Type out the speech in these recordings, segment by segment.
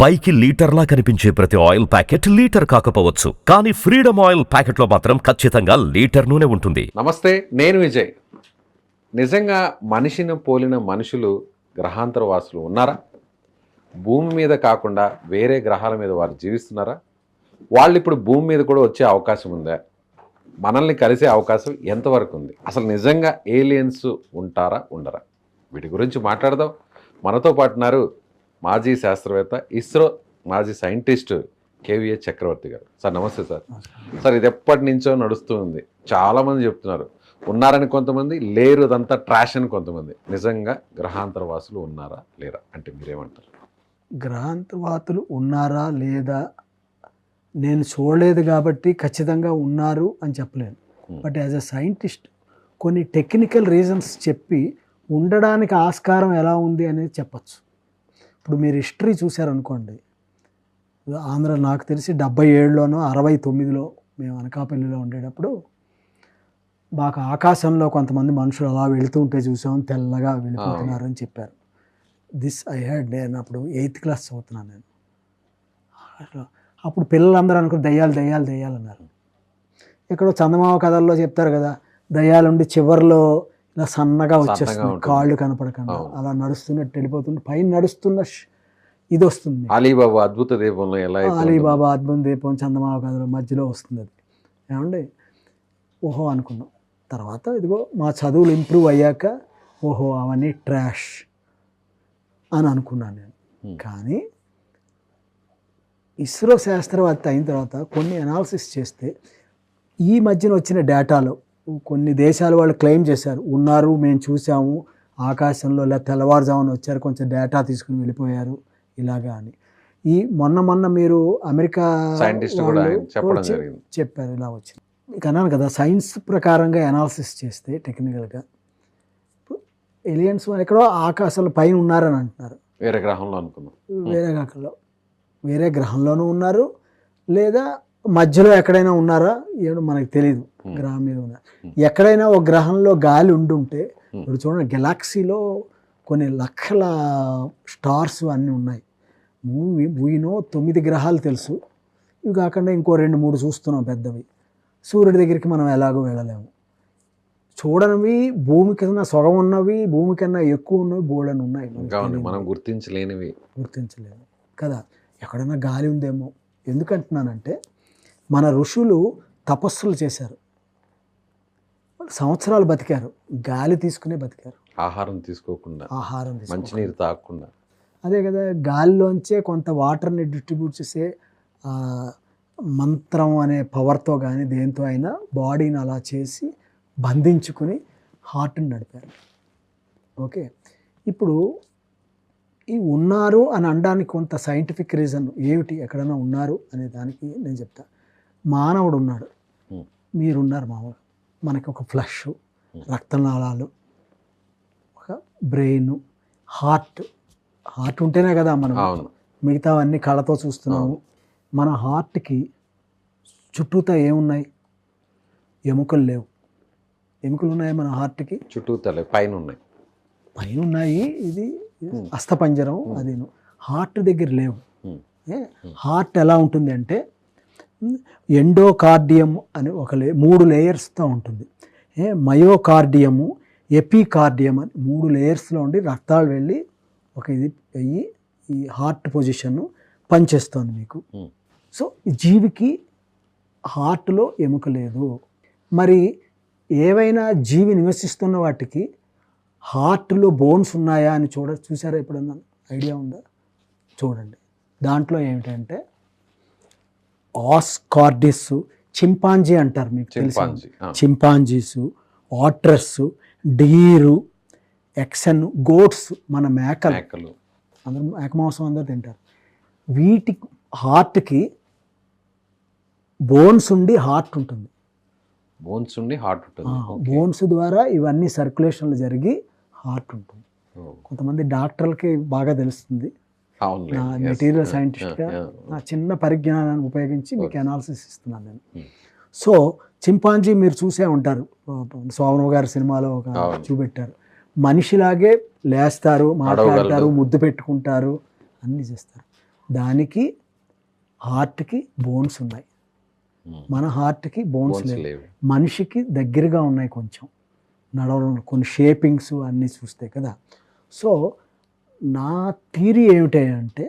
పైకి లీటర్లా కనిపించే ప్రతి ఆయిల్ ప్యాకెట్ లీటర్ కాకపోవచ్చు, కానీ ఫ్రీడమ్ ఆయిల్ ప్యాకెట్లో మాత్రం ఖచ్చితంగా లీటర్ నూనె ఉంటుంది. నమస్తే, నేను విజయ్. నిజంగా మనిషిని పోలిన మనుషులు గ్రహాంతర వాసులు ఉన్నారా? భూమి మీద కాకుండా వేరే గ్రహాల మీద వారు జీవిస్తున్నారా? వాళ్ళు ఇప్పుడు భూమి మీద కూడా వచ్చే అవకాశం ఉందా? మనల్ని కలిసే అవకాశం ఎంతవరకు ఉంది? అసలు నిజంగా ఏలియన్స్ ఉంటారా ఉండరా? వీటి గురించి మాట్లాడదాం. మనతో పాటు ఉన్నారు మాజీ శాస్త్రవేత్త, ఇస్రో మాజీ సైంటిస్ట్ కేవీఏ చక్రవర్తి గారు. సార్ నమస్తే సార్. సార్, ఇది ఎప్పటి నుంచో నడుస్తూ ఉంది. చాలామంది చెప్తున్నారు ఉన్నారని, కొంతమంది లేరు, అదంతా ట్రాష్ అని కొంతమంది. నిజంగా గ్రహాంతర వాసులు ఉన్నారా లేరా అంటే మీరేమంటారు? గ్రహాంతరవాసులు ఉన్నారా లేదా నేను చూడలేదు కాబట్టి ఖచ్చితంగా ఉన్నారు అని చెప్పలేను. బట్ యాజ్ అ సైంటిస్ట్ కొన్ని టెక్నికల్ రీజన్స్ చెప్పి ఉండడానికి ఆస్కారం ఎలా ఉంది అనేది చెప్పచ్చు. ఇప్పుడు మీరు హిస్టరీ చూశారనుకోండి, ఆంధ్ర నాకు తెలిసి 77లోనో 69లో మేము అనకాపల్లిలో ఉండేటప్పుడు మాకు ఆకాశంలో కొంతమంది మనుషులు అలా వెళుతూ ఉంటే చూసాం, తెల్లగా వెళ్ళిపోతున్నారు అని చెప్పారు. This I head. నేను అప్పుడు 8th క్లాస్ చదువుతున్నాను. నేను అప్పుడు పిల్లలందరూ అనుకుని దయ్యాలు దయ్యాలు దయ్యాలు అన్నారు. ఎక్కడో చందమామ కథల్లో చెప్తారు కదా, దయ్యాలుండి చివర్లో ఇలా సన్నగా వచ్చేస్తుంది, కాళ్ళు కనపడకుండా అలా నడుస్తున్నట్టు వెళ్ళిపోతుంది, పైన నడుస్తున్న ఇది వస్తుంది. అలీబాబా అద్భుత దీపంలో ఎలా అలీబాబా అద్భుత దీపం చందమామ కథలో మధ్యలో వస్తుంది. అది ఏమండి, ఓహో అనుకున్నాం. తర్వాత ఇదిగో మా చదువులు ఇంప్రూవ్ అయ్యాక ఓహో అవన్నీ ట్రాష్ అని అనుకున్నాను నేను. కానీ ఇస్రో శాస్త్రవేత్త అయిన తర్వాత కొన్ని అనాలిసిస్ చేస్తే ఈ మధ్యన వచ్చిన డేటాలో కొన్ని దేశాల వాళ్ళు క్లెయిమ్ చేశారు, ఉన్నారు, మేము చూసాము ఆకాశంలో, ఇలా తెల్లవారుజామున వచ్చారు, కొంచెం డేటా తీసుకుని వెళ్ళిపోయారు ఇలాగా అని. ఈ మొన్న మీరు అమెరికా సైంటిస్ట్ కూడా చెప్పారు ఇలా వచ్చింది. మీకు అన్నాను కదా, సైన్స్ ప్రకారంగా అనాలిసిస్ చేస్తే టెక్నికల్గా ఏలియన్స్ ఎక్కడో ఆకాశంలో పైన ఉన్నారని అంటున్నారు. వేరే గ్రహంలో అనుకున్నాం. వేరే గ్రహంలోనూ ఉన్నారు, లేదా మధ్యలో ఎక్కడైనా ఉన్నారా ఏమో మనకు తెలియదు. గ్రహం మీద ఉన్నారు. ఎక్కడైనా ఒక గ్రహంలో గాలి ఉండుంటే, ఇప్పుడు చూడండి గెలాక్సీలో కొన్ని లక్షల స్టార్స్ అన్నీ ఉన్నాయి. వీనో 9 గ్రహాలు తెలుసు, ఇవి కాకుండా ఇంకో 2-3 చూస్తున్నాం పెద్దవి. సూర్యుడి దగ్గరికి మనం ఎలాగో వెళ్ళలేము. చూడనివి భూమి కన్నా సొగం ఉన్నవి, భూమి కన్నా ఎక్కువ ఉన్నవి బోల్డని ఉన్నాయి, మనం గుర్తించలేము కదా. ఎక్కడైనా గాలి ఉందేమో. ఎందుకంటున్నానంటే మన ఋషులు తపస్సులు చేశారు, సంవత్సరాలు బతికారు, గాలి తీసుకునే బతికారు, ఆహారం తీసుకోకుండా, మంచినీరు తాగకుండా. అదే కదా, గాలిలోంచే కొంత వాటర్ని డిస్ట్రిబ్యూట్ చేసే మంత్రం అనే పవర్తో కానీ దేంతో అయినా బాడీని అలా చేసి బంధించుకుని హార్ట్ని నడిపారు. ఓకే, ఇప్పుడు ఈ ఉన్నారు అని అనడానికి కొంత సైంటిఫిక్ రీజన్ ఏమిటి, ఎక్కడైనా ఉన్నారు అనే దానికి నేను చెప్తా. మానవుడు ఉన్నాడు, మీరున్నారు మామూలు, మనకి ఒక ఫ్లష్, రక్తనాళాలు, ఒక బ్రెయిన్, హార్ట్ ఉంటేనే కదా మనం మిగతావన్నీ కళ్ళతో చూస్తున్నాము. మన హార్ట్కి చుట్టూతా ఏమున్నాయి? ఎముకలు లేవు. ఎముకలు ఉన్నాయి మన హార్ట్కి చుట్టూతా, పైన ఉన్నాయి. ఇది అస్థపంజరం, అది హార్ట్ దగ్గర లేవు. హార్ట్ ఎలా ఉంటుంది అంటే ఎండోకార్డియం అని ఒక 3 లేయర్స్తో ఉంటుంది. మయోకార్డియము, ఎపికార్డియం అని 3 లేయర్స్లో ఉండి రక్తాలు వెళ్ళి ఒక ఇది అయ్యి ఈ హార్ట్ పొజిషన్ పనిచేస్తుంది మీకు. సో జీవికి హార్ట్లో ఎముక లేదు. మరి ఏవైనా జీవి నివసిస్తున్న వాటికి హార్ట్లో బోన్స్ ఉన్నాయా అని చూసారా ఎప్పుడన్నా? ఐడియా ఉందా? చూడండి, దాంట్లో ఏమిటంటే ఆస్కార్డిస్, చింపాంజీ అంటారు, మీకు తెలుసు, చింపాంజీసు, ఆట్రస్, డీరు, ఎక్సన్, గోట్స్, మన మేకలు, అందరూ మేక మాంసం అందరూ తింటారు. వీటి హార్ట్కి బోన్స్ ఉండి హార్ట్ ఉంటుంది. బోన్స్ ద్వారా ఇవన్నీ సర్క్యులేషన్లు జరిగి హార్ట్ ఉంటుంది. కొంతమంది డాక్టర్లకి బాగా తెలుస్తుంది. నా మెటీరియల్ సైంటిస్ట్గా నా చిన్న పరిజ్ఞానాన్ని ఉపయోగించి మీకు అనాలిసిస్ ఇస్తున్నాను నేను. సో చింపాంజీ మీరు చూసే ఉంటారు, సోమరావు గారి సినిమాలో ఒక చూపెట్టారు. మనిషిలాగే లేస్తారు, మాట్లాడతారు, ముద్దు పెట్టుకుంటారు, అన్నీ చేస్తారు. దానికి హార్ట్కి బోన్స్ ఉన్నాయి, మన హార్ట్కి బోన్స్ Bones లేవు. లేవు. మనిషికి దగ్గరగా ఉన్నాయి కొంచెం నడవడం, కొన్ని షేపింగ్స్ అన్నీ చూస్తే కదా. సో నా థీరీ ఏమిటంటే,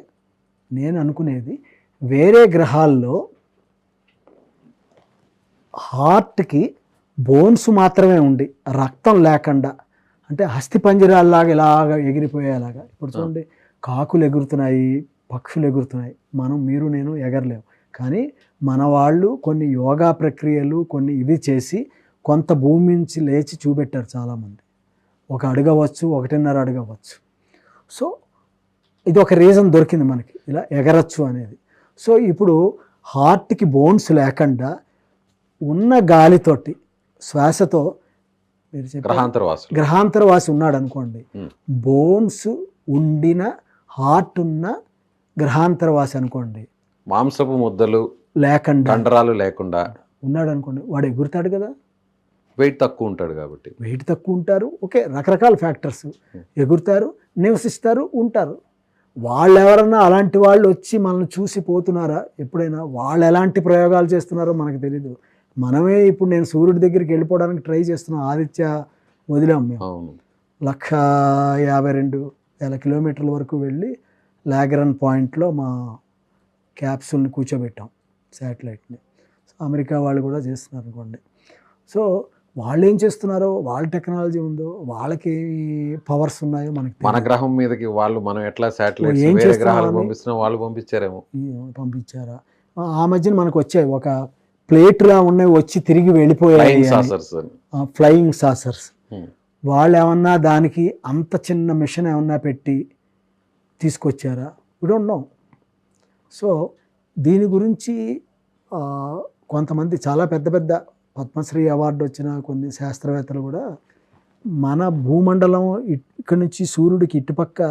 నేను అనుకునేది వేరే గ్రహాల్లో హార్ట్కి బోన్స్ మాత్రమే ఉండి రక్తం లేకుండా, అంటే అస్థిపంజరాల్లాగా ఇలాగా ఎగిరిపోయేలాగా. ఇప్పుడు చూడండి, కాకులు ఎగురుతున్నాయి, పక్షులు ఎగురుతున్నాయి, మీరు నేను ఎగరలేము. కానీ మన వాళ్ళు కొన్ని యోగా ప్రక్రియలు కొన్ని ఇవి చేసి కొంత భూమి నుంచి లేచి చూపెట్టారు చాలామంది. 1 అడుగవచ్చు, 1.5 అడుగవచ్చు. సో ఇది ఒక రీజన్ దొరికింది మనకి ఇలా ఎగరచ్చు అనేది. సో ఇప్పుడు హార్ట్కి బోన్స్ లేకుండా ఉన్న గాలితోటి శ్వాసతో, మీరు చెప్పారు గ్రహాంతరవాసి ఉన్నాడు అనుకోండి, బోన్స్ ఉండిన హార్ట్ ఉన్న గ్రహాంతరవాసి అనుకోండి, మాంసపు ముద్దలు లేకుండా కండరాలు లేకుండా ఉన్నాడు అనుకోండి, వాడు ఎగురుతాడు కదా. వెయిట్ తక్కువ ఉంటాడు కాబట్టి. వెయిట్ తక్కువ ఉంటారు, ఓకే, రకరకాల ఫ్యాక్టర్స్, ఎగురుతారు, నివసిస్తారు, ఉంటారు. వాళ్ళు ఎవరన్నా అలాంటి వాళ్ళు వచ్చి మనల్ని చూసి పోతున్నారా ఎప్పుడైనా? వాళ్ళు ఎలాంటి ప్రయోగాలు చేస్తున్నారో మనకు తెలీదు. మనమే ఇప్పుడు నేను సూర్యుడి దగ్గరికి వెళ్ళిపోవడానికి ట్రై చేస్తున్నాం. ఆదిత్య వదిలాం మేము. 152,000 కిలోమీటర్ల వరకు వెళ్ళి లాగ్రాన్ పాయింట్లో మా క్యాప్సూల్ని కూర్చోబెట్టాం, శాటిలైట్ని. అమెరికా వాళ్ళు కూడా చేస్తున్నారు అనుకోండి. సో వాళ్ళు ఏం చేస్తున్నారో, వాళ్ళ టెక్నాలజీ ఉందో, వాళ్ళకి పవర్స్ ఉన్నాయో మనకి మన గ్రహం మీదకి వాళ్ళు మనం ఎట్లా శాటిలైట్స్ ఏం వేరే గ్రహాలు చేస్తున్నామని పంపిస్తున్నా వాళ్ళు పంపించారేమో. పంపించారా? ఆ మధ్యన మనకు వచ్చాయి, ఒక ప్లేట్లా ఉన్నాయి, వచ్చి తిరిగి వెళ్ళిపోయాయి, ఫ్లయింగ్ సాసర్స్. వాళ్ళు ఏమన్నా దానికి అంత చిన్న మిషన్ ఏమన్నా పెట్టి తీసుకొచ్చారా? We don't know. సో దీని గురించి కొంతమంది చాలా పెద్ద పెద్ద పద్మశ్రీ అవార్డు వచ్చిన కొన్ని శాస్త్రవేత్తలు కూడా మన భూమండలం ఇక్కడి నుంచి సూర్యుడికి ఇటుపక్క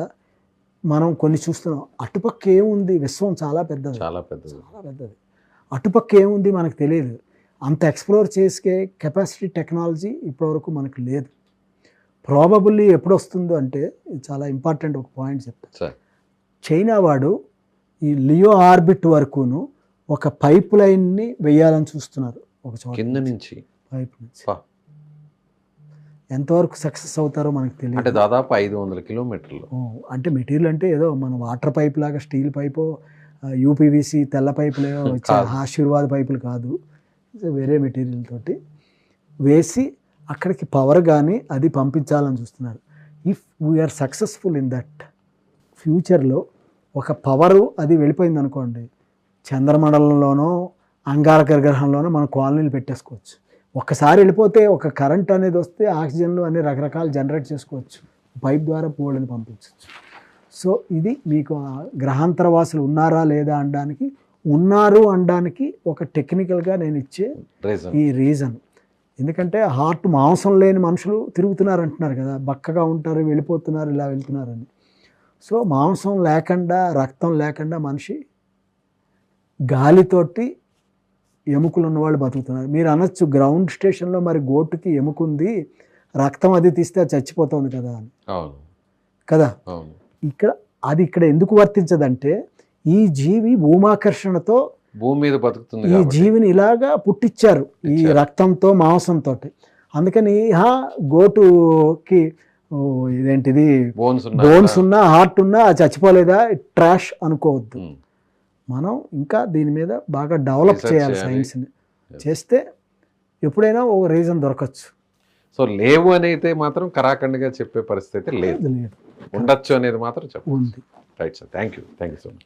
మనం కొన్ని చూస్తున్నాం, అటుపక్క ఏముంది, విశ్వం చాలా పెద్దది, చాలా పెద్దది. అటుపక్క ఏముంది మనకు తెలియదు. అంత ఎక్స్ప్లోర్ చేసే కెపాసిటీ టెక్నాలజీ ఇప్పటివరకు మనకు లేదు. ప్రాబబుల్లీ ఎప్పుడు వస్తుందో అంటే, ఇది చాలా ఇంపార్టెంట్ ఒక పాయింట్ చెప్తాను. చైనా వాడు ఈ లియో ఆర్బిట్ వరకును ఒక పైప్ లైన్ని వేయాలని చూస్తున్నారు, ఒక చోట కింద నుంచి పైప్ నుంచి. ఎంతవరకు సక్సెస్ అవుతారో మనకు తెలియదు. అంటే దాదాపు 500 కిలోమీటర్లు. అంటే మెటీరియల్ అంటే ఏదో మన వాటర్ పైప్ లాగా స్టీల్ పైపు, యూపీవీసీ తెల్ల పైపులు వచ్చే ఆశీర్వాద పైపులు కాదు, వేరే మెటీరియల్ తోటి వేసి అక్కడికి పవర్ కానీ అది పంపించాలని చూస్తున్నారు. If we are successful in that, ఫ్యూచర్లో ఒక పవరు అది వెళ్ళిపోయింది అనుకోండి, చంద్రమండలంలోనో అంగారక గ్రహంలోనో మన కాలనీలు పెట్టేసుకోవచ్చు. ఒక్కసారి వెళ్ళిపోతే ఒక కరెంట్ అనేది వస్తే ఆక్సిజన్లు అన్ని రకరకాలు జనరేట్ చేసుకోవచ్చు, పైప్ ద్వారా పూలని పంపించవచ్చు. సో ఇది మీకు గ్రహాంతరవాసులు ఉన్నారా లేదా అనడానికి, ఉన్నారు అనడానికి ఒక టెక్నికల్గా నేను ఇచ్చే ఈ రీజన్. ఎందుకంటే హార్ట్ మాంసం లేని మనుషులు తిరుగుతున్నారు అంటున్నారు కదా, బక్కగా ఉంటారు, వెళ్ళిపోతున్నారు, ఇలా వెళ్తున్నారని. సో మాంసం లేకుండా, రక్తం లేకుండా మనిషి గాలితోటి ఎముకలు ఉన్నవాళ్ళు బతుకుతున్నారు. మీరు అనొచ్చు, గ్రౌండ్ స్టేషన్లో మరి గోటుకి ఎముకుంది, రక్తం అది తీస్తే అది చచ్చిపోతుంది కదా అని. కదా, ఇక్కడ ఎందుకు వర్తించదంటే, ఈ జీవి భూమాకర్షణతో భూమి మీద బతుకుతుంది, ఈ జీవిని ఇలాగా పుట్టించారు ఈ రక్తంతో మాంసంతో. అందుకని గోటుకి ఇదేంటిది బోన్స్ ఉన్నా హార్ట్ ఉన్నా చచ్చిపోలేదా, ట్రాష్ అనుకోవద్దు. మనం ఇంకా దీని మీద బాగా డెవలప్ చేయాలి సైన్స్ని. చేస్తే ఎప్పుడైనా ఓ రీజన్ దొరకచ్చు. సో లేవు అని అయితే మాత్రం కరాఖండిగా చెప్పే పరిస్థితి లేదు, ఉండొచ్చు అనేది మాత్రం చెప్పండి. Right sir, thank you so much.